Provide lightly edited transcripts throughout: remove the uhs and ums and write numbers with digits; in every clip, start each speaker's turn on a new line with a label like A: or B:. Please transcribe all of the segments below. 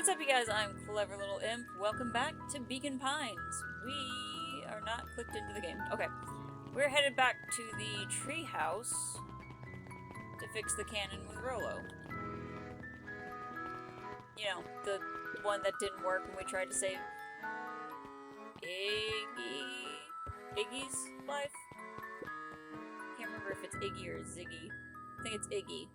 A: What's up, you guys? I'm Clever Little Imp. Welcome back to Beacon Pines. We are not clicked into the game. Okay. We're headed back to the treehouse to fix the cannon with Rolo. You know, the one that didn't work when we tried to save Iggy's life? Can't remember if it's Iggy or Ziggy. I think it's Iggy.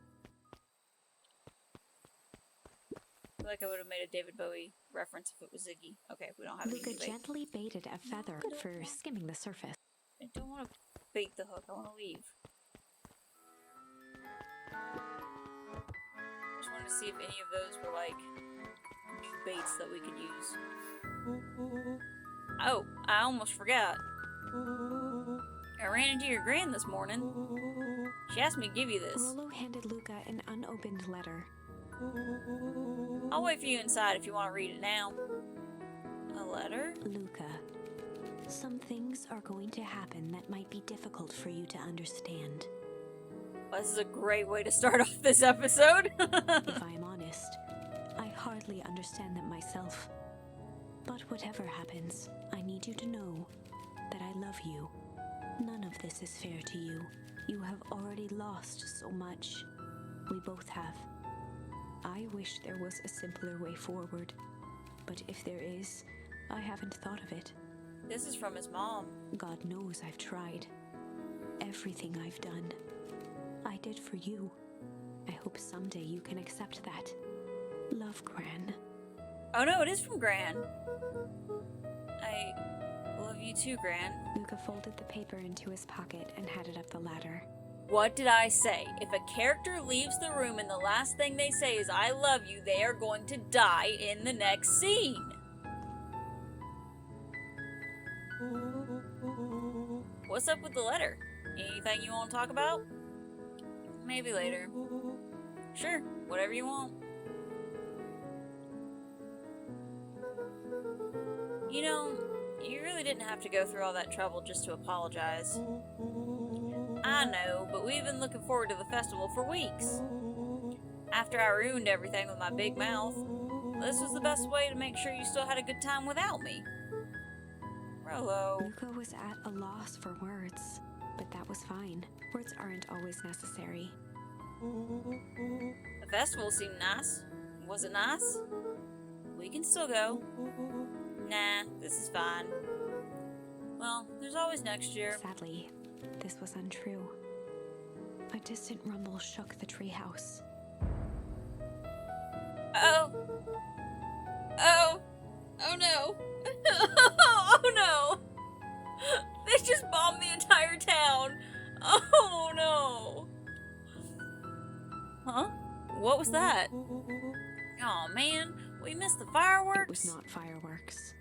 A: I feel like I would have made a David Bowie reference if it was Ziggy. Okay, we don't have any
B: Luca
A: new bait.
B: gently baited a feather for skimming the surface.
A: I don't want to bait the hook. I want to leave. Just wanted to see if any of those were like new baits that we could use. Oh, I almost forgot. I ran into your Gran this morning. She asked me to give you this.
B: Rolo handed Luca an unopened letter.
A: I'll wait for you inside if you want to read it now. A letter?
B: Luca, some things are going to happen that might be difficult for you to understand.
A: Well, this is a great way to start off this episode.
B: If I am honest, I hardly understand them myself. But whatever happens, I need you to know that I love you. None of this is fair to you. You have already lost so much. We both have. I wish there was a simpler way forward, but if there is, I haven't thought of it.
A: This is from his mom.
B: God knows I've tried. Everything I've done, I did for you. I hope someday you can accept that. Love, Gran.
A: Oh no, it is from Gran. I love you too, Gran.
B: Luca folded the paper into his pocket and headed up the ladder.
A: What did I say? If a character leaves the room and the last thing they say is I love you, they are going to die in the next scene. What's up with the letter? Anything you want to talk about? Maybe later. Sure, whatever you want. You know, you really didn't have to go through all that trouble just to apologize. I know, but we've been looking forward to the festival for weeks. After I ruined everything with my big mouth, this was the best way to make sure you still had a good time without me. Rolo.
B: Luca was at a loss for words, but that was fine. Words aren't always necessary.
A: The festival seemed nice. Was it nice? We can still go. Nah, this is fine. Well, there's always next year.
B: Sadly, this was untrue. A distant rumble shook the treehouse.
A: Oh! Oh! Oh no! Oh no! They just bombed the entire town! Oh no! Huh? What was that? Oh man, we missed the fireworks?
B: It was not fireworks.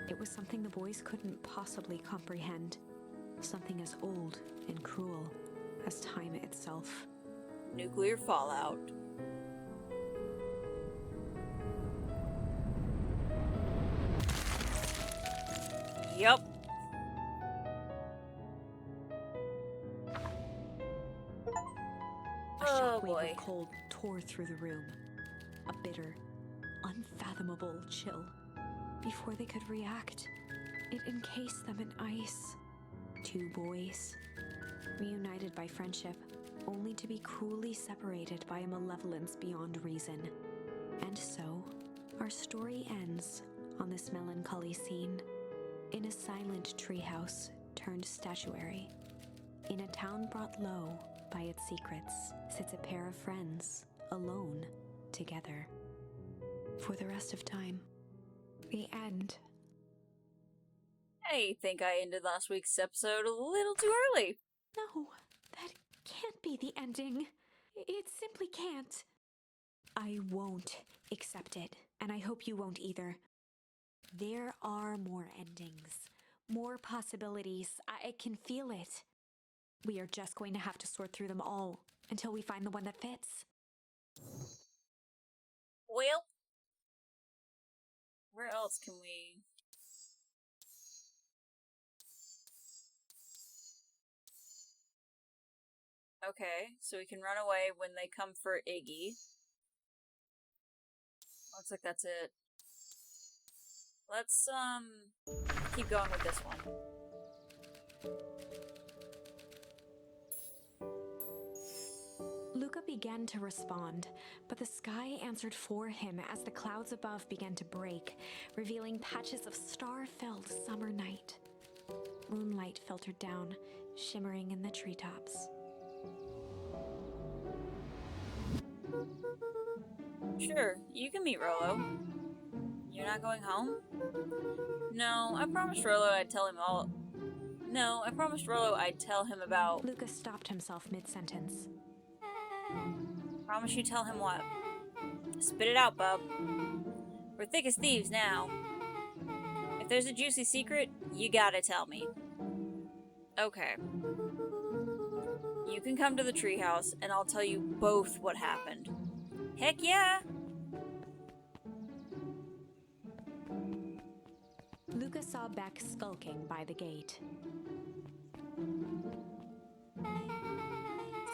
B: It was something the boys couldn't possibly comprehend. Something as old and cruel as time itself.
A: Nuclear fallout. Yup.
B: A
A: Oh
B: shockwave
A: boy.
B: of cold tore through the room. A bitter, unfathomable chill. Before they could react, it encased them in ice. Two boys, reunited by friendship, only to be cruelly separated by a malevolence beyond reason. And so, our story ends on this melancholy scene. In a silent treehouse turned statuary, in a town brought low by its secrets, sits a pair of friends, alone, together. For the rest of time. The end.
A: I think I ended last week's episode a little too early.
B: No, that can't be the ending. It simply can't. I won't accept it, and I hope you won't either. There are more endings, more possibilities. I can feel it. We are just going to have to sort through them all until we find the one that fits.
A: Well, where else can we... Okay, so we can run away when they come for Iggy. Looks like that's it. Let's, keep going with this one.
B: Luca began to respond, but the sky answered for him as the clouds above began to break, revealing patches of star-filled summer night. Moonlight filtered down, shimmering in the treetops.
A: Sure, you can meet Rollo. You're not going home? No, I promised Rollo I'd tell him all. No, I promised Rollo I'd tell him about.
B: Luca stopped himself mid-sentence.
A: Promise you tell him what? Spit it out, bub. We're thick as thieves now. If there's a juicy secret, you gotta tell me. Okay. You can come to the treehouse, and I'll tell you both what happened. Heck yeah!
B: Luca saw Beck skulking by the gate.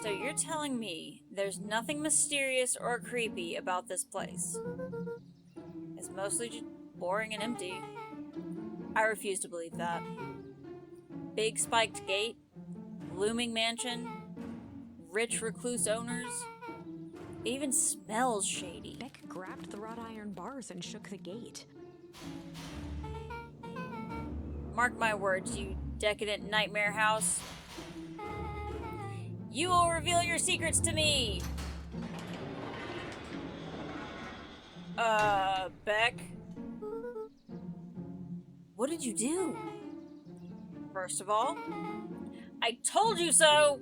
A: So you're telling me there's nothing mysterious or creepy about this place? It's mostly just boring and empty. I refuse to believe that. Big spiked gate, looming mansion, rich recluse owners. It even smells shady.
B: Beck grabbed the wrought iron bars and shook the gate.
A: Mark my words, you decadent nightmare house. You will reveal your secrets to me! Beck? What did you do? First of all, I told you so!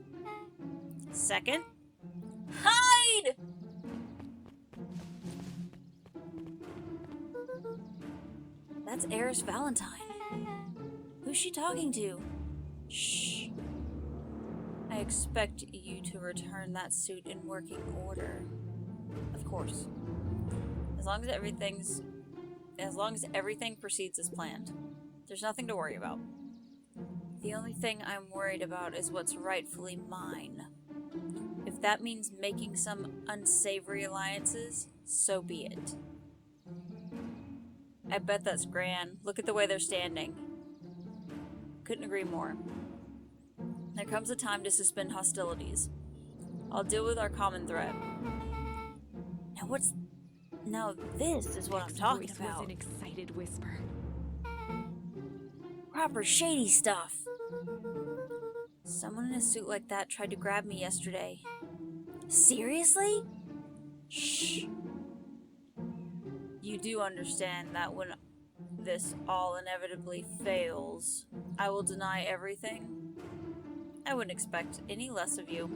A: Second, hide! That's Eris Valentine. Who's she talking to? Shh. I expect you to return that suit in working order. Of course. As long as everything proceeds as planned. There's nothing to worry about. The only thing I'm worried about is what's rightfully mine. If that means making some unsavory alliances, so be it. I bet that's Gran. Look at the way they're standing. Couldn't agree more. There comes a time to suspend hostilities. I'll deal with our common threat. Now this is what I'm talking
B: Beck's voice
A: about.
B: was an excited whisper.
A: Proper shady stuff. Someone in a suit like that tried to grab me yesterday. Seriously? Shh. You do understand that when this all inevitably fails, I will deny everything? I wouldn't expect any less of you.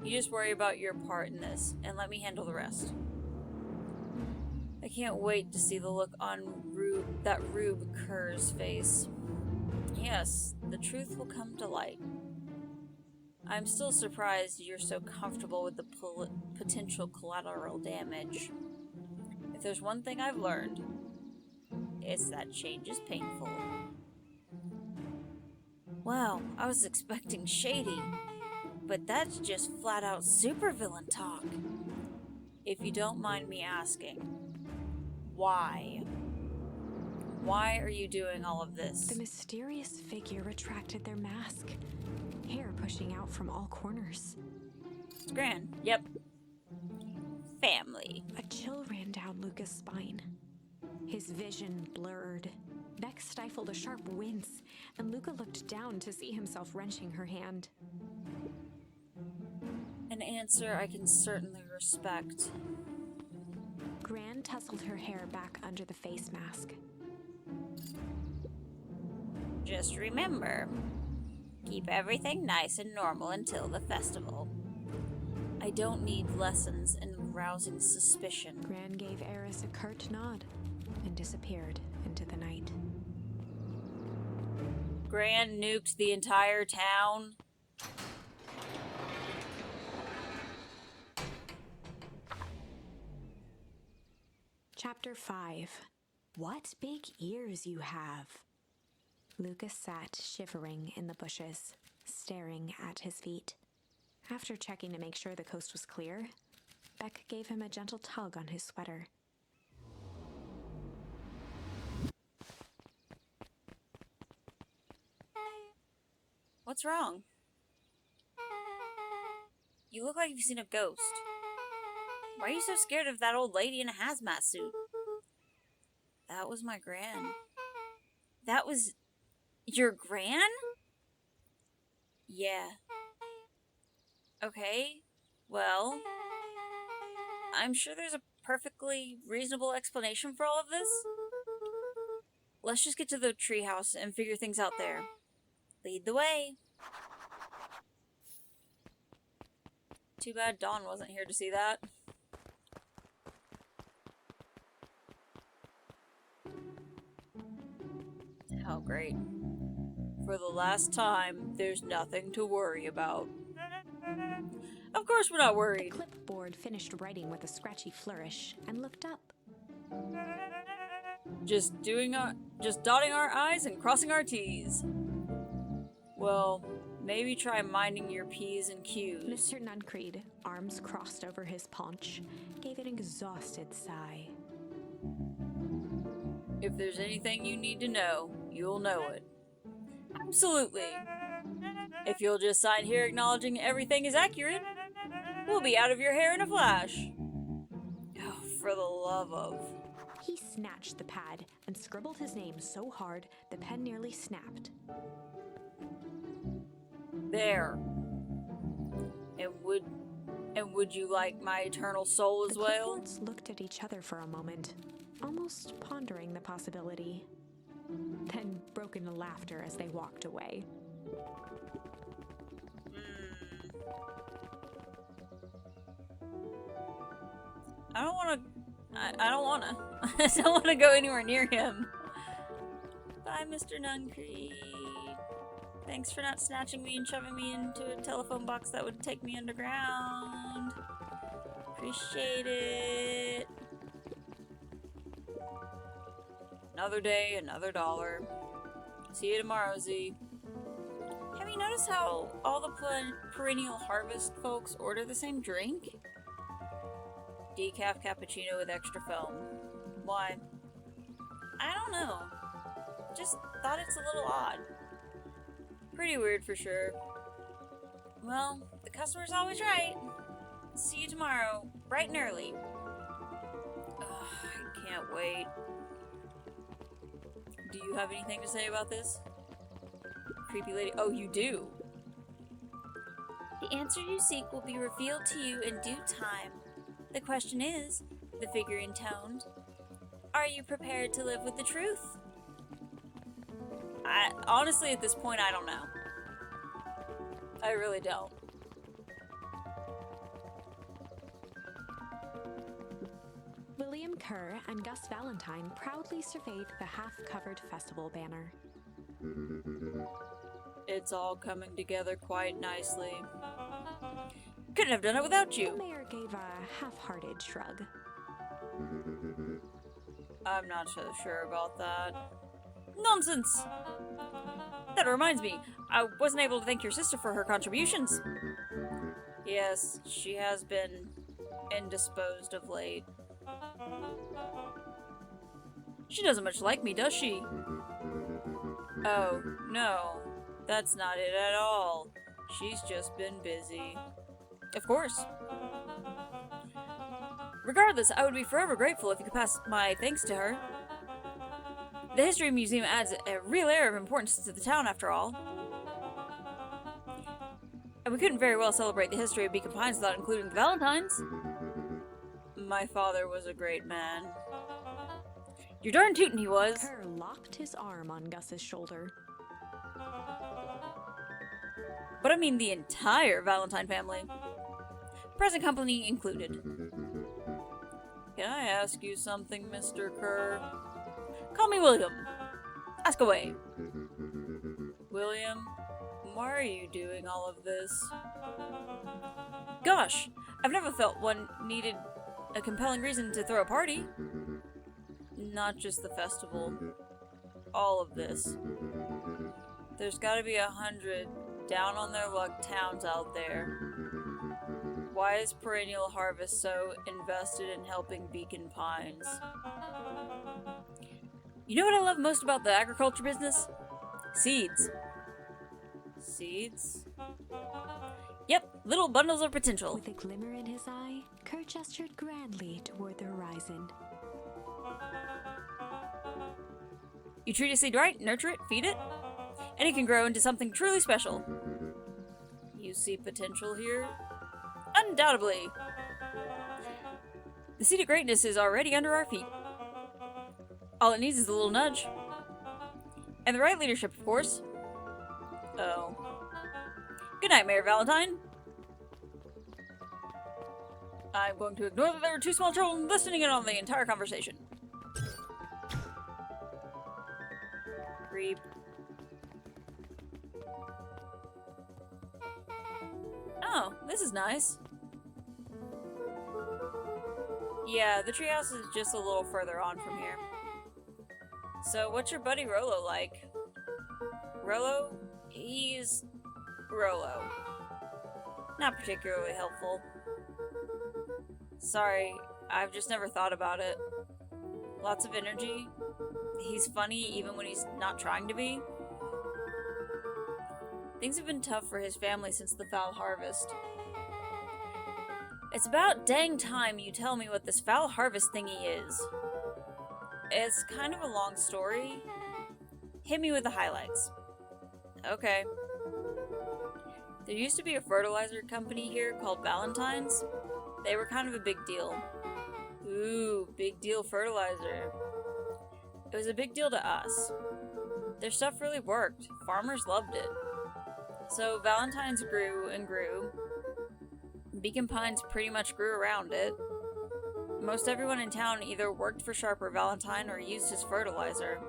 A: You just worry about your part in this, and let me handle the rest. I can't wait to see the look on that Rube Kerr's face. Yes, the truth will come to light. I'm still surprised you're so comfortable with the potential collateral damage. If there's one thing I've learned, it's that change is painful. Wow, I was expecting shady, but that's just flat out supervillain talk. If you don't mind me asking, why? Why are you doing all of this?
B: The mysterious figure retracted their mask, hair pushing out from all corners.
A: It's Gran. Yep. Family.
B: A chill ran down Luca's spine. His vision blurred. Beck stifled a sharp wince, and Luca looked down to see himself wrenching her hand.
A: An answer I can certainly respect.
B: Gran tousled her hair back under the face mask.
A: Just remember, keep everything nice and normal until the festival. I don't need lessons in rousing suspicion.
B: Gran gave Eris a curt nod and disappeared into the night.
A: Gran nuked the entire town.
B: Chapter 5. What big ears you have. Lucas sat shivering in the bushes, staring at his feet. After checking to make sure the coast was clear, Beck gave him a gentle tug on his sweater.
A: What's wrong? You look like you've seen a ghost. Why are you so scared of that old lady in a hazmat suit? That was my Gran. That was your Gran? Yeah. Okay. Well, I'm sure there's a perfectly reasonable explanation for all of this. Let's just get to the treehouse and figure things out there. Lead the way. Too bad Dawn wasn't here to see that. Oh, great. For the last time, there's nothing to worry about. Of course we're not worried.
B: The clipboard finished writing with a scratchy flourish and looked up.
A: Just dotting our I's and crossing our T's. Well, maybe try minding your P's and Q's.
B: Mr. Nuncreed, arms crossed over his paunch, gave an exhausted sigh.
A: If there's anything you need to know, you'll know it. Absolutely. If you'll just sign here acknowledging everything is accurate, we'll be out of your hair in a flash. Oh, for the love of...
B: He snatched the pad and scribbled his name so hard the pen nearly snapped. There.
A: And would you like my eternal soul as well?
B: The clipboards looked at each other for a moment, almost pondering the possibility, then broke into laughter as they walked away.
A: I don't want to I don't want to go anywhere near him. Bye, Mr. Nuncreed. Thanks for not snatching me and shoving me into a telephone box that would take me underground. Appreciate it. Another day, another dollar. See you tomorrow, Z. Have you noticed how all the perennial harvest folks order the same drink? Decaf cappuccino with extra foam. Why? I don't know. Just thought it's a little odd. Pretty weird for sure. Well, the customer's always right. See you tomorrow, bright and early. Ugh, I can't wait. Do you have anything to say about this? Creepy lady. Oh, you do? The answer you seek will be revealed to you in due time. The question is, the figure intoned, are you prepared to live with the truth? Honestly, at this point, I don't know. I really don't.
B: William Kerr and Gus Valentine proudly surveyed the half-covered festival banner.
A: It's all coming together quite nicely. Couldn't have done it without you.
B: The mayor gave a half-hearted shrug.
A: I'm not so sure about that. Nonsense! That reminds me, I wasn't able to thank your sister for her contributions. Yes, she has been indisposed of late. She doesn't much like me, does she? Oh, no. That's not it at all. She's just been busy. Of course. Regardless, I would be forever grateful if you could pass my thanks to her. The History Museum adds a real air of importance to the town, after all. And we couldn't very well celebrate the history of Beacon Pines without including the Valentines. My father was a great man. You're darn tootin' he was.
B: Kerr locked his arm on Gus's shoulder.
A: But I mean the entire Valentine family. Present company included. Can I ask you something, Mr. Kerr? Call me William. Ask away. William, why are you doing all of this? Gosh, I've never felt one needed a compelling reason to throw a party. Not just the festival. All of this. There's gotta be 100 down on their luck towns out there. Why is Perennial Harvest so invested in helping Beacon Pines? You know what I love most about the agriculture business? Seeds. Seeds? Yep, little bundles of potential.
B: With a glimmer in his eye, Kurt gestured grandly toward the horizon.
A: You treat a seed right, nurture it, feed it, and it can grow into something truly special. You see potential here? Undoubtedly. The seed of greatness is already under our feet. All it needs is a little nudge. And the right leadership, of course. Oh. Good night, Mayor Valentine. I'm going to ignore that there are two small children listening in on the entire conversation. Creep. Oh, this is nice. Yeah, the treehouse is just a little further on from here. So, what's your buddy Rolo like? Rolo? He's... Rolo. Not particularly helpful. Sorry, I've just never thought about it. Lots of energy. He's funny even when he's not trying to be. Things have been tough for his family since the foul harvest. It's about dang time you tell me what this foul harvest thingy is. It's kind of a long story. Hit me with the highlights. Okay. There used to be a fertilizer company here called Valentine's. They were kind of a big deal. Ooh, big deal fertilizer. It was a big deal to us. Their stuff really worked. Farmers loved it. So Valentine's grew and grew. Beacon Pines pretty much grew around it. Most everyone in town either worked for Sharper Valentine or used his fertilizer.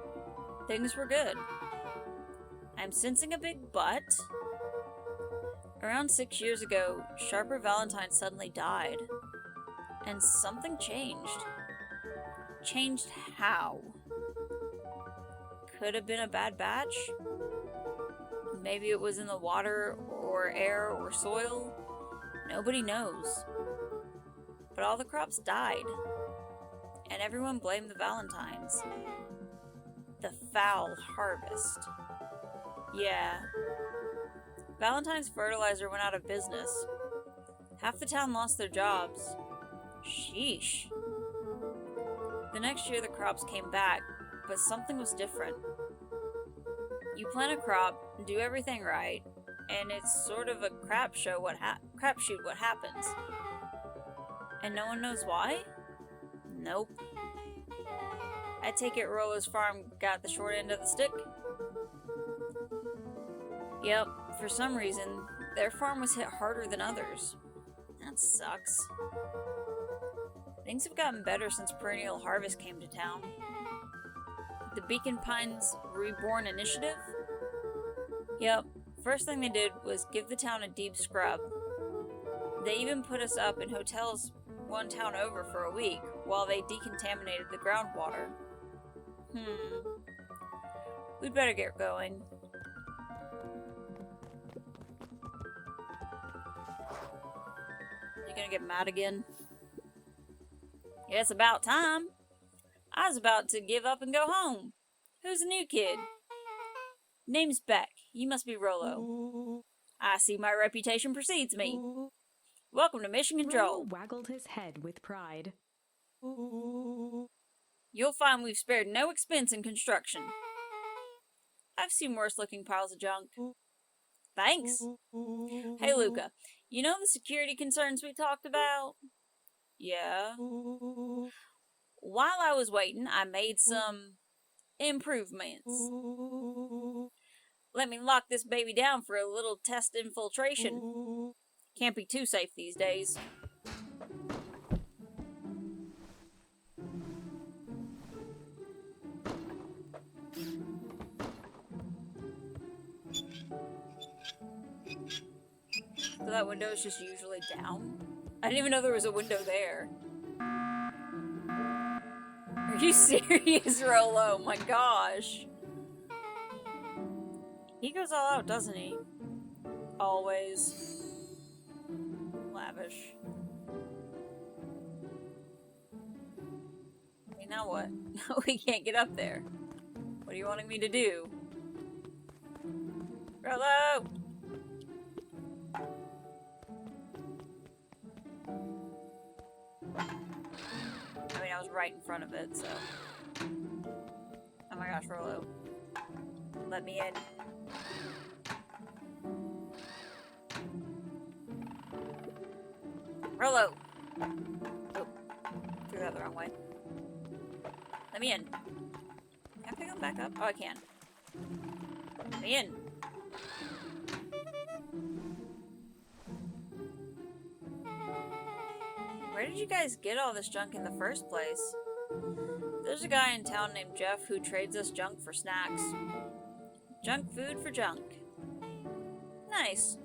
A: Things were good. I'm sensing a big but. Around 6 years ago, Sharper Valentine suddenly died. And something changed. Changed how? Could have been a bad batch? Maybe it was in the water or air or soil? Nobody knows. But all the crops died. And everyone blamed the Valentines. The foul harvest. Yeah. Valentine's fertilizer went out of business. Half the town lost their jobs. Sheesh. The next year the crops came back, but something was different. You plant a crop, do everything right, and it's sort of a crapshoot what happens. And no one knows why? Nope. I take it Rolo's farm got the short end of the stick? Yep, for some reason, their farm was hit harder than others. That sucks. Things have gotten better since Perennial Harvest came to town. The Beacon Pines Reborn Initiative? Yep, first thing they did was give the town a deep scrub. They even put us up in hotels one town over for a week while they decontaminated the groundwater. We'd better get going. You gonna get mad again? Yeah, it's about time. I was about to give up and go home. Who's the new kid? Name's Beck. You must be Rolo. I see my reputation precedes me. Welcome to Mission Control.
B: Rolo waggled his head with pride.
A: You'll find we've spared no expense in construction. I've seen worse looking piles of junk. Thanks. Hey, Luca. You know the security concerns we talked about? Yeah. While I was waiting, I made some improvements. Let me lock this baby down for a little test infiltration. Can't be too safe these days. So that window is just usually down? I didn't even know there was a window there. Are you serious, Rolo? Oh my gosh. He goes all out, doesn't he? Always. Lavish. Now what? We can't get up there. What are you wanting me to do? Rolo! I mean, I was right in front of it, so... Oh my gosh, Rolo. Let me in. Rolo! Oh. Threw that the wrong way. Let me in. Can I pick him back up? Oh, I can. Let me in. Where did you guys get all this junk in the first place? There's a guy in town named Jeff who trades us junk for snacks. Junk food for junk. Nice.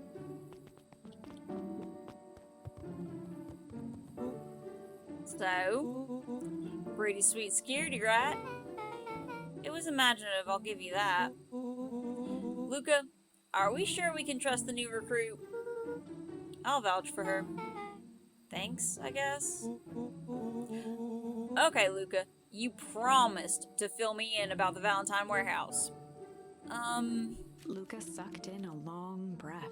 A: So, pretty sweet security, right? It was imaginative, I'll give you that. Luca, are we sure we can trust the new recruit? I'll vouch for her. Thanks, I guess. Okay, Luca, you promised to fill me in about the Valentine warehouse.
B: Luca sucked in a long breath.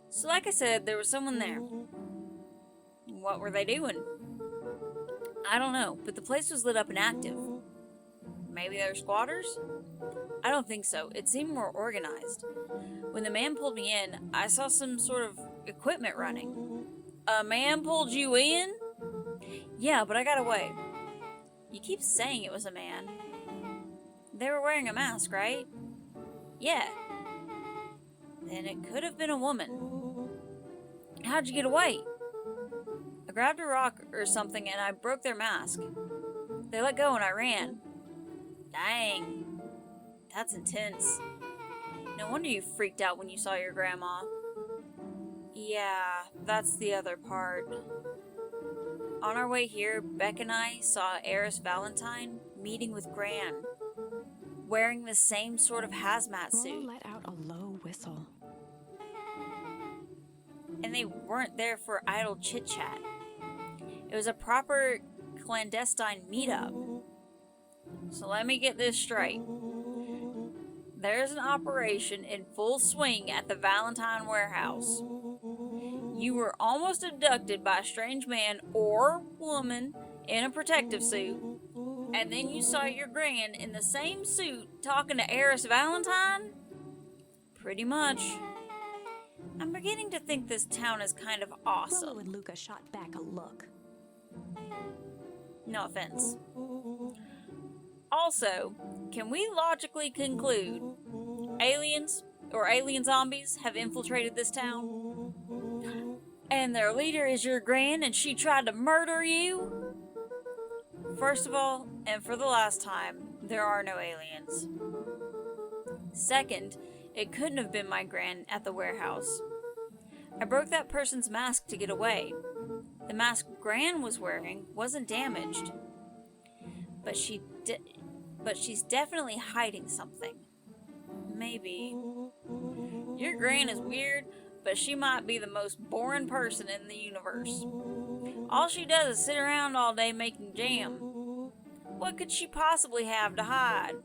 A: So like I said, there was someone there. What were they doing? I don't know, but the place was lit up and active. Maybe they were squatters? I don't think so. It seemed more organized. When the man pulled me in, I saw some sort of equipment running. A man pulled you in? Yeah, but I got away. You keep saying it was a man. They were wearing a mask, right? Yeah. Then it could have been a woman. How'd you get away? I grabbed a rock or something and I broke their mask. They let go and I ran. Dang. That's intense. No wonder you freaked out when you saw your grandma. Yeah, that's the other part. On our way here, Beck and I saw Eris Valentine meeting with Gran, wearing the same sort of hazmat suit.
B: Rolo let out a low whistle.
A: And they weren't there for idle chit-chat. It was a proper clandestine meetup. So let me get this straight. There's an operation in full swing at the Valentine warehouse. You were almost abducted by a strange man or woman in a protective suit, and then you saw your Gran in the same suit talking to Eris Valentine? Pretty much. I'm beginning to think this town is kind of awesome.
B: Rolo and Luca shot back a look.
A: No offense. Also, can we logically conclude aliens or alien zombies have infiltrated this town? And their leader is your Gran and she tried to murder you? First of all, and for the last time, there are no aliens. Second, it couldn't have been my Gran at the warehouse. I broke that person's mask to get away. The mask Gran was wearing wasn't damaged. But she's definitely hiding something. Maybe. Your Gran is weird, but she might be the most boring person in the universe. All she does is sit around all day making jam. What could she possibly have to hide?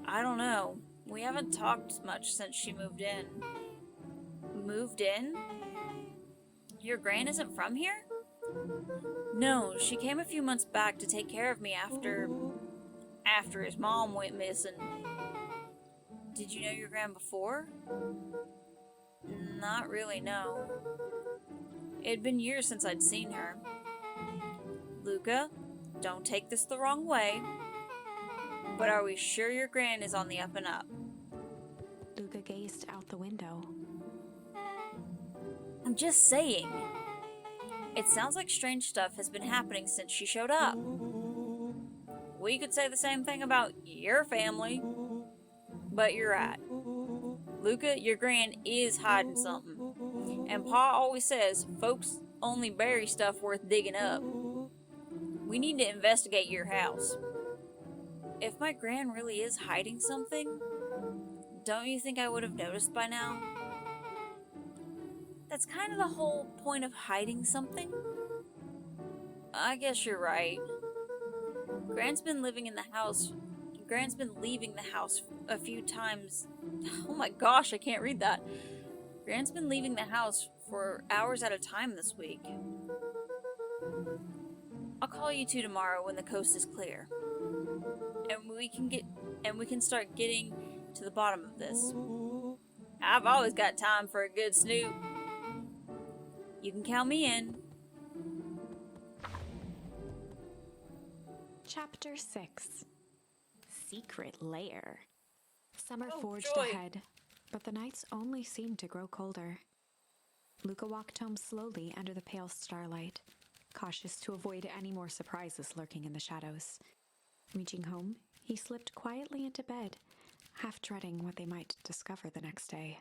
A: I don't know. We haven't talked much since she moved in. Moved in? Your Gran isn't from here? No, she came a few months back to take care of me after his mom went missing. Did you know your Gran before? Not really, no. It'd been years since I'd seen her. Luca, don't take this the wrong way, but are we sure your Gran is on the up and up?
B: Luca gazed out the window.
A: I'm just saying. It sounds like strange stuff has been happening since she showed up. We could say the same thing about your family, but you're right. Luca, your Gran is hiding something. And Pa always says folks only bury stuff worth digging up. We need to investigate your house. If my Gran really is hiding something, don't you think I would have noticed by now? That's kind of the whole point of hiding something. I guess you're right. Gran's been living in the house. Gran's been leaving the house a few times. Oh my gosh, I can't read that. Gran's been leaving the house for hours at a time this week. I'll call you two tomorrow when the coast is clear. And we can start getting to the bottom of this. I've always got time for a good snoop. You can count me in.
B: Chapter 6. Secret Lair. Summer forged
A: joy.
B: ahead, but the nights only seemed to grow colder. Luca walked home slowly under the pale starlight, cautious to avoid any more surprises lurking in the shadows. Reaching home, he slipped quietly into bed, half dreading what they might discover the next day.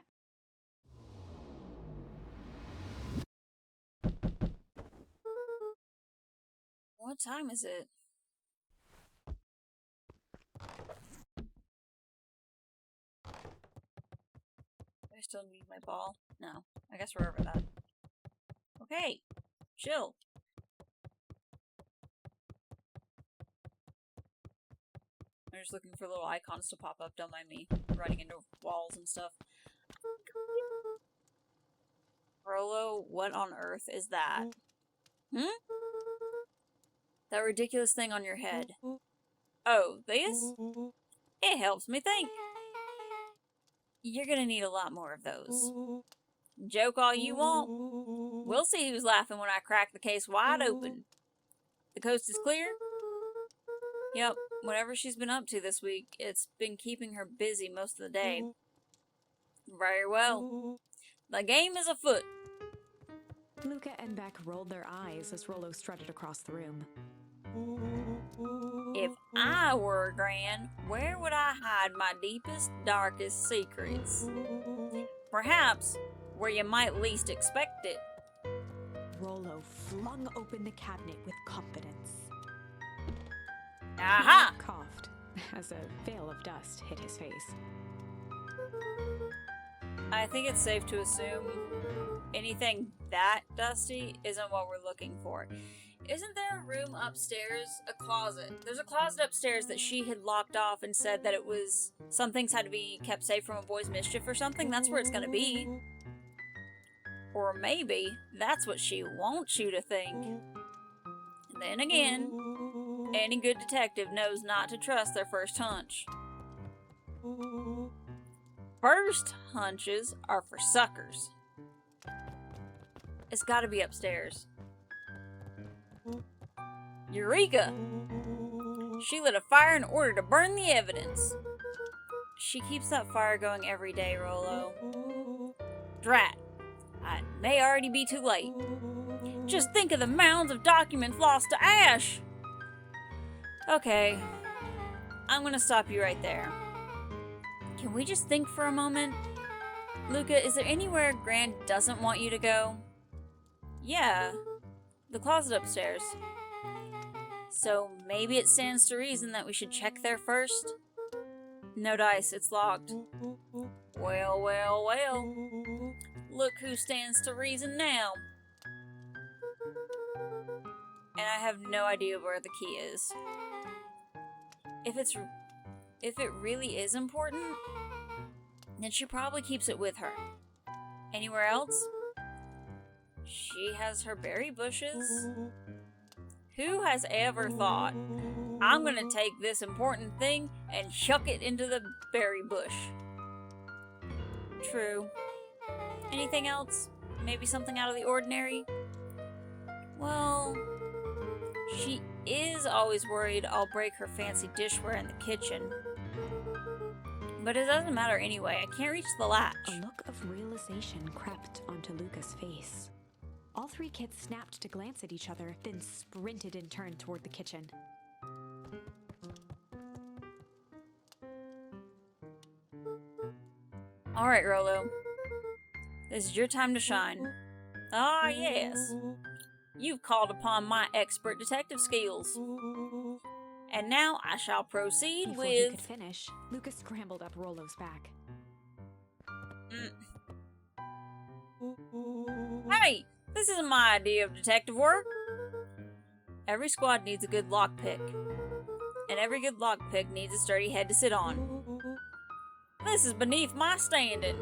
A: What time is it? Do I still need my ball? No. I guess we're over that. Okay. Chill. I'm just looking for little icons to pop up. Don't mind me running into walls and stuff. Rolo, what on earth is that? That ridiculous thing on your head. Oh, this? It helps me think. You're gonna need a lot more of those. Joke all you want. We'll see who's laughing when I crack the case wide open. The coast is clear? Yep, whatever she's been up to this week, it's been keeping her busy most of the day. Very well. The game is afoot.
B: Luca and Beck rolled their eyes as Rollo strutted across the room.
A: If I were Gran, where would I hide my deepest, darkest secrets? Perhaps where you might least expect it.
B: Rollo flung open the cabinet with confidence.
A: Aha!
B: He coughed as a veil of dust hit his face.
A: I think it's safe to assume anything that dusty isn't what we're looking for. Isn't there a room upstairs? A closet. There's a closet upstairs that she had locked off and said that it was... some things had to be kept safe from a boy's mischief or something. That's where it's gonna be. Or maybe that's what she wants you to think. And then again, any good detective knows not to trust their first hunch. First hunches are for suckers. It's gotta be upstairs. Eureka! She lit a fire in order to burn the evidence. She keeps that fire going every day, Rollo. Drat. I may already be too late. Just think of the mounds of documents lost to ash! Okay. I'm gonna stop you right there. Can we just think for a moment? Luca, is there anywhere Gran doesn't want you to go? Yeah. The closet upstairs. So maybe it stands to reason that we should check there first? No dice, it's locked. Well, well, well. Look who stands to reason now. And I have no idea where the key is. If it really is important, then she probably keeps it with her. Anywhere else? She has her berry bushes. Who has ever thought, I'm gonna take this important thing and chuck it into the berry bush? True. Anything else? Maybe something out of the ordinary? Well, she is always worried I'll break her fancy dishware in the kitchen. But it doesn't matter anyway, I can't reach the latch.
B: A look of realization crept onto Luca's face. All three kids snapped to glance at each other, then sprinted in turn toward the kitchen.
A: Alright, Rollo. This is your time to shine. Ah, yes. You've called upon my expert detective skills. And now I shall proceed
B: Before
A: with...
B: he could finish, Luca scrambled up Rollo's back.
A: Hey! This isn't my idea of detective work. Every squad needs a good lockpick. And every good lockpick needs a sturdy head to sit on. This is beneath my standing.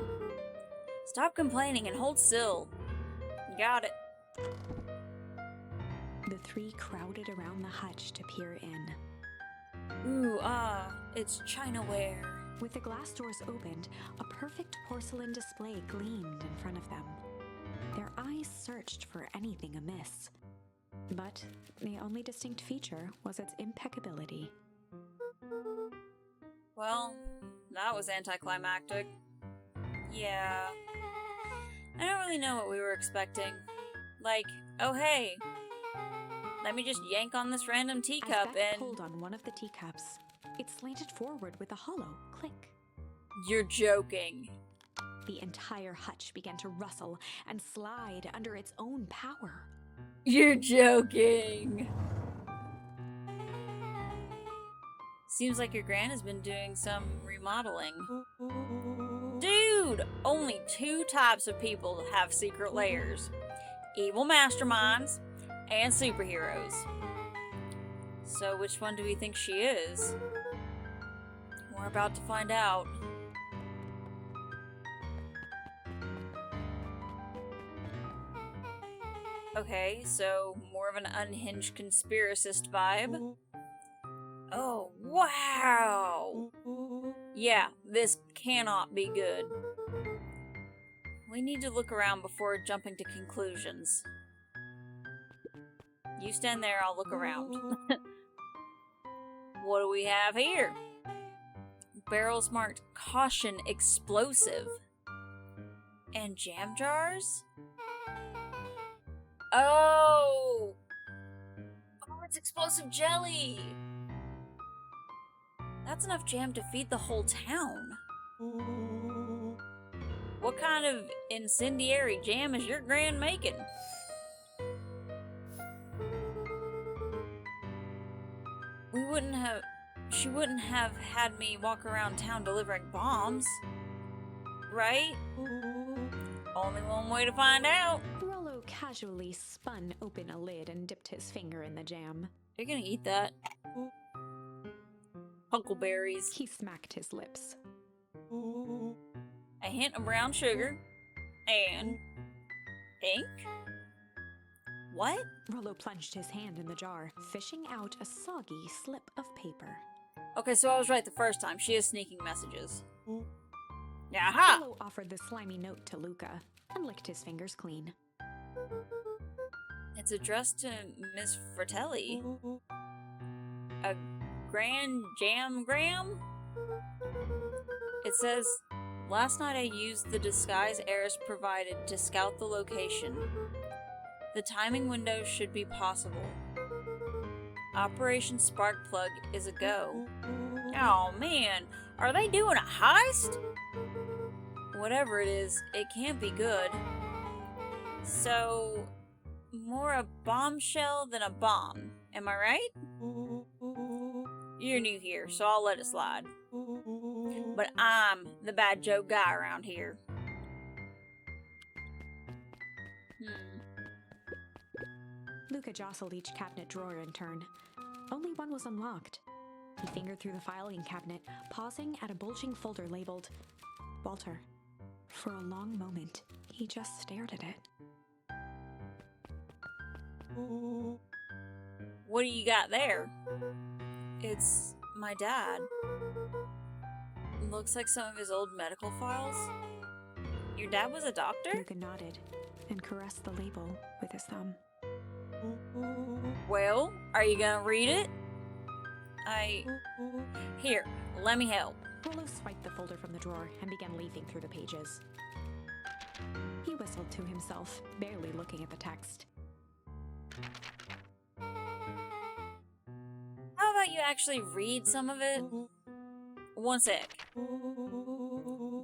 A: Stop complaining and hold still. Got it.
B: The three crowded around the hutch to peer in.
A: Ooh, it's Chinaware.
B: With the glass doors opened, a perfect porcelain display gleamed in front of them. Their eyes searched for anything amiss. But the only distinct feature was its impeccability.
A: Well, that was anticlimactic. Yeah. I don't really know what we were expecting. Like, oh hey, let me just yank on this random teacup
B: As Beck
A: and...
B: pulled on one of the teacups, it slanted forward with a hollow click.
A: You're joking.
B: The entire hutch began to rustle and slide under its own power.
A: You're joking. Seems like your Gran has been doing some remodeling. Dude! Only 2 types of people have secret layers. Evil masterminds and superheroes. So which one do we think she is? We're about to find out. Okay, so more of an unhinged conspiracist vibe. Oh, wow! Yeah, this cannot be good. We need to look around before jumping to conclusions. You stand there, I'll look around. What do we have here? Barrels marked caution explosive. And jam jars? Oh! Oh, it's explosive jelly! That's enough jam to feed the whole town. What kind of incendiary jam is your Gran making? She wouldn't have had me walk around town delivering bombs. Right? Only one way to find out.
B: Rollo casually spun open a lid and dipped his finger in the jam.
A: You're gonna eat that. Huckleberries.
B: He smacked his lips.
A: A hint of brown sugar. And... ink? What?
B: Rollo plunged his hand in the jar, fishing out a soggy slip of paper.
A: Okay, so I was right the first time. She is sneaking messages. Aha!
B: Rollo offered the slimy note to Luca and licked his fingers clean.
A: It's addressed to Miss Fratelli. A Gran Jam Gram? It says, last night I used the disguise Eris provided to scout the location. The timing window should be possible. Operation Sparkplug is a go. Oh man, are they doing a heist? Whatever it is, it can't be good. So, more a bombshell than a bomb, am I right? You're new here, so I'll let it slide. But I'm the bad joke guy around here.
B: Luca jostled each cabinet drawer in turn. Only one was unlocked. He fingered through the filing cabinet, pausing at a bulging folder labeled Walter. For a long moment, he just stared at it.
A: What do you got there? It's my dad. Looks like some of his old medical files. Your dad was a doctor?
B: Luca nodded and caressed the label with his thumb.
A: Well, are you gonna read it? Here, let me help.
B: Rollo swiped the folder from the drawer and began leafing through the pages. He whistled to himself, barely looking at the text.
A: How about you actually read some of it? One sec.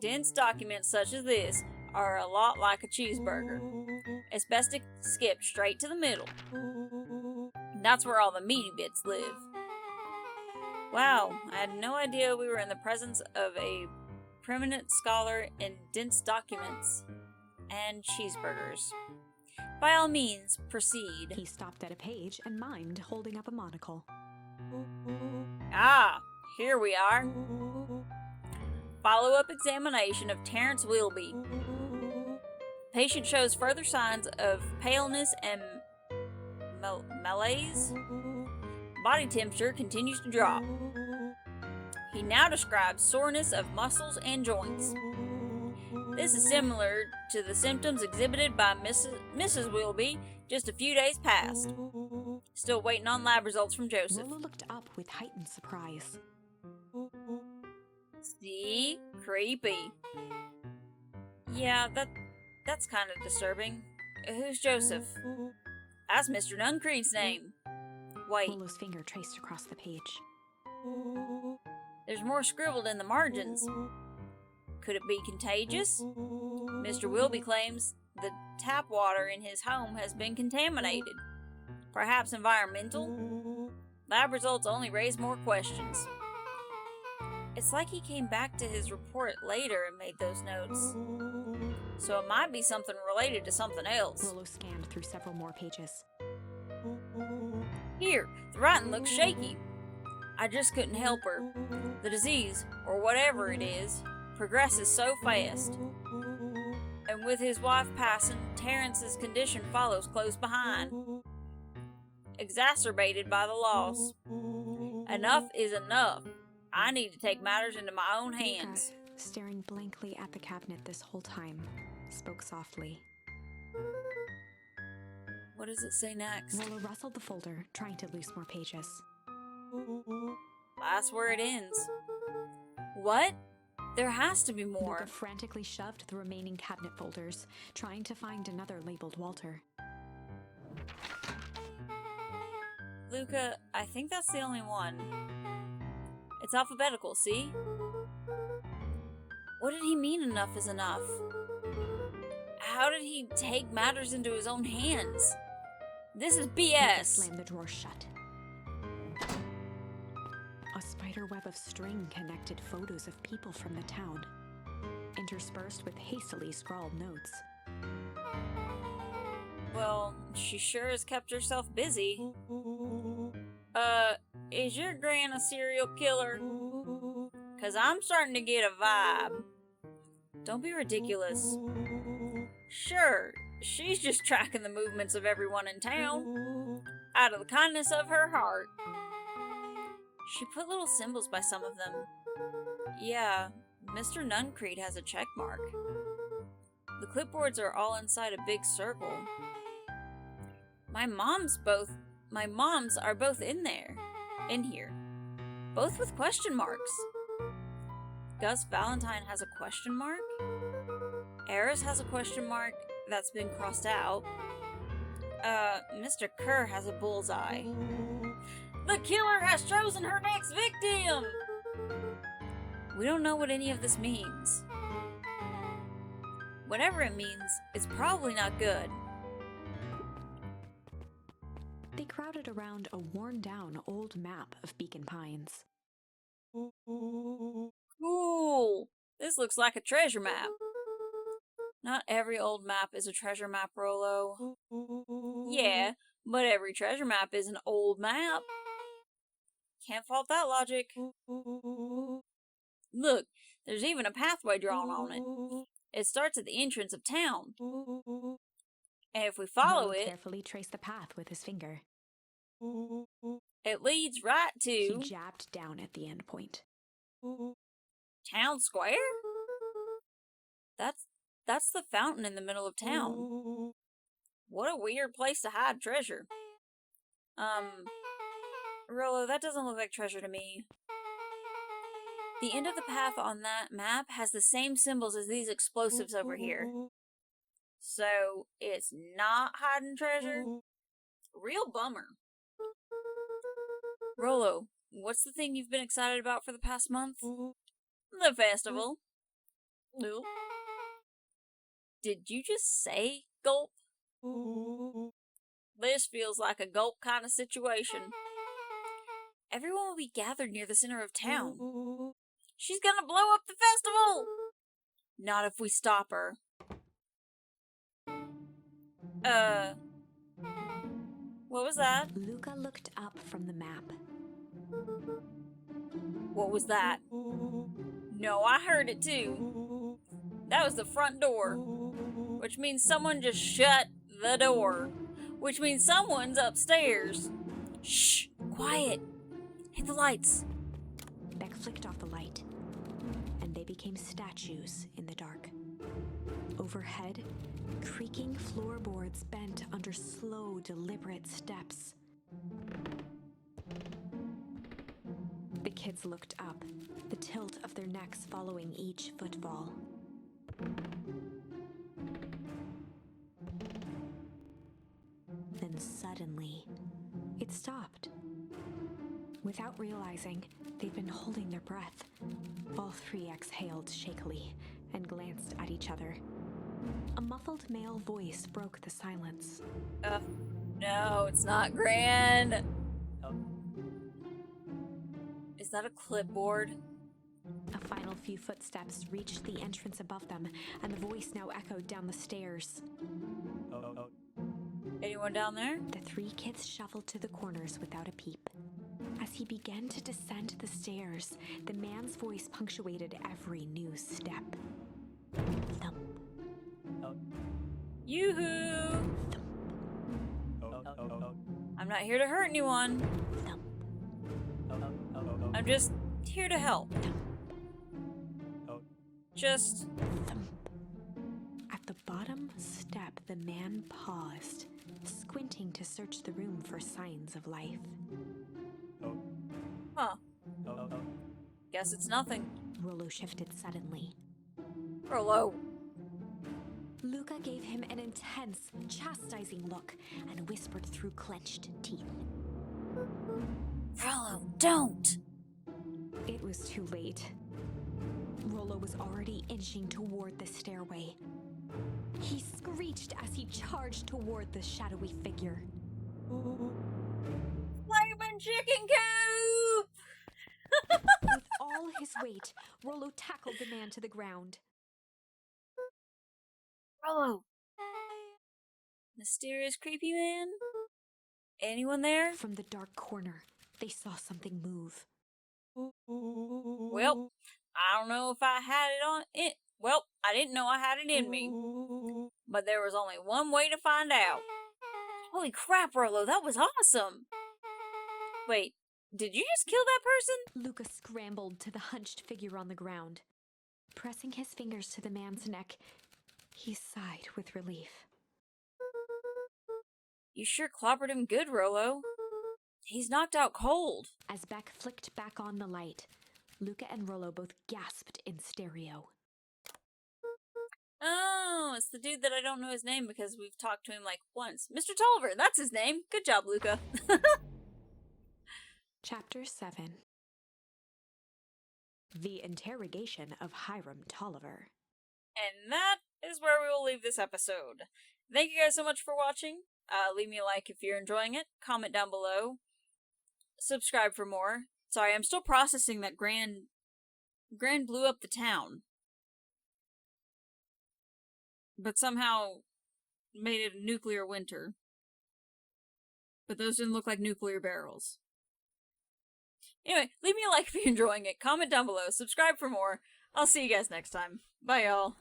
A: Dense documents such as this are a lot like a cheeseburger. It's best to skip straight to the middle. That's where all the meaty bits live. Wow, I had no idea we were in the presence of a preeminent scholar in dense documents and cheeseburgers. By all means, proceed.
B: He stopped at a page and mimed holding up a monocle.
A: Ah, here we are. Follow-up examination of Terrence Wilby. Patient shows further signs of paleness and malaise. Body temperature continues to drop. He now describes soreness of muscles and joints. This is similar to the symptoms exhibited by Mrs. Wilby just a few days past. Still waiting on lab results from Joseph.
B: Rollo looked up with heightened surprise.
A: See? Creepy. Yeah, that's kind of disturbing. Who's Joseph? That's Mr. Nuncreed's name. Wait,
B: Rollo's finger traced across the page.
A: there's more scribbled in the margins. Could it be contagious? Mr. Wilby claims the tap water in his home has been contaminated. Perhaps environmental? Lab results only raise more questions. It's like he came back to his report later and made those notes. So it might be something related to something else.
B: Rollo scanned through several more pages.
A: Here, the writing looks shaky. I just couldn't help her. The disease, or whatever it is, progresses so fast. And with his wife passing, Terrence's condition follows close behind, exacerbated by the loss. Enough is enough. I need to take matters into my own hands.
B: Luca, staring blankly at the cabinet this whole time, spoke softly.
A: What does it say next?
B: Rollo rustled the folder, trying to loose more pages.
A: That's where it ends. What? There has to be more.
B: Luca frantically shoved the remaining cabinet folders, trying to find another labeled Walter.
A: Luca, I think that's the only one. It's alphabetical, see? What did he mean enough is enough? How did he take matters into his own hands? This is
B: Luca
A: BS.
B: slammed the drawer shut. A spider web of string connected photos of people from the town, interspersed with hastily scrawled notes.
A: Well, she sure has kept herself busy. Is your Gran a serial killer? 'Cause I'm starting to get a vibe. Don't be ridiculous. Sure, she's just tracking the movements of everyone in town, out of the kindness of her heart. She put little symbols by some of them. Yeah, Mr. Nuncreed has a check mark. The clipboards are all inside a big circle. My moms are both in here. Both with question marks. Gus Valentine has a question mark. Eris has a question mark that's been crossed out. Mr. Kerr has a bullseye. The killer has chosen her next victim! We don't know what any of this means. Whatever it means, it's probably not good.
B: They crowded around a worn-down old map of Beacon Pines.
A: Cool! This looks like a treasure map. Not every old map is a treasure map, Rollo. Yeah, but every treasure map is an old map. Can't fault that logic. Look, there's even a pathway drawn on it. It starts at the entrance of town. And if we follow
B: Rollo
A: it,
B: carefully traced the path with his finger.
A: it leads right
B: He
A: to
B: jabbed down at the end point.
A: Town Square? That's the fountain in the middle of town. What a weird place to hide treasure. Rollo, that doesn't look like treasure to me. The end of the path on that map has the same symbols as these explosives over here. So, it's not hiding treasure? Real bummer. Rollo, what's the thing you've been excited about for the past month? The festival. Nope. Did you just say gulp? This feels like a gulp kind of situation. Everyone will be gathered near the center of town. She's gonna blow up the festival! Not if we stop her. Uh, what was that?
B: Luca looked up from the map.
A: What was that? No, I heard it too. That was the front door. Which means someone just shut the door. Which means someone's upstairs. Shh! Quiet! Hit the lights.
B: Beck flicked off the light, and they became statues in the dark. Overhead, creaking floorboards bent under slow, deliberate steps. The kids looked up, the tilt of their necks following each footfall. Then suddenly, it stopped. Without realizing, they'd been holding their breath. All three exhaled shakily and glanced at each other. A muffled male voice broke the silence.
A: No, it's not Gran. Is that a clipboard?
B: A final few footsteps reached the entrance above them, and the voice now echoed down the stairs.
A: Anyone down there?
B: The three kids shuffled to the corners without a peep. As he began to descend the stairs, the man's voice punctuated every new step. Thump.
A: Yoo-hoo!
B: Thump.
A: I'm not here to hurt anyone.
B: Thump.
A: I'm just here to help. Just...
B: Thump. At the bottom step, the man paused, squinting to search the room for signs of life.
A: Huh. Guess it's nothing.
B: Rollo shifted suddenly.
A: Rollo.
B: Luca gave him an intense, chastising look and whispered through clenched teeth.
A: Rollo, don't!
B: It was too late. Rollo was already inching toward the stairway. He screeched as he charged toward the shadowy figure.
A: Flaming chicken coop!
B: With all his weight, Rollo tackled the man to the ground.
A: Rollo. Mysterious creepy man? Anyone there?
B: From the dark corner, they saw something move.
A: Well, I don't know if I had it on it. Well, I didn't know I had it in me. But there was only one way to find out. Holy crap, Rollo, that was awesome! Wait, did you just kill that person?
B: Luca scrambled to the hunched figure on the ground. Pressing his fingers to the man's neck, he sighed with relief.
A: You sure clobbered him good, Rollo. He's knocked out cold.
B: As Beck flicked back on the light, Luca and Rollo both gasped in stereo.
A: Oh, it's the dude that I don't know his name because we've talked to him like once. Mr. Tolliver, that's his name. Good job, Luca.
B: Chapter 7. The Interrogation of Hiram Tolliver.
A: And that is where we will leave this episode. Thank you guys so much for watching. Leave me a like if you're enjoying it. Comment down below. Subscribe for more. Sorry, I'm still processing that Gran blew up the town. But somehow made it a nuclear winter. But those didn't look like nuclear barrels. Anyway, leave me a like if you're enjoying it. Comment down below. Subscribe for more. I'll see you guys next time. Bye, y'all.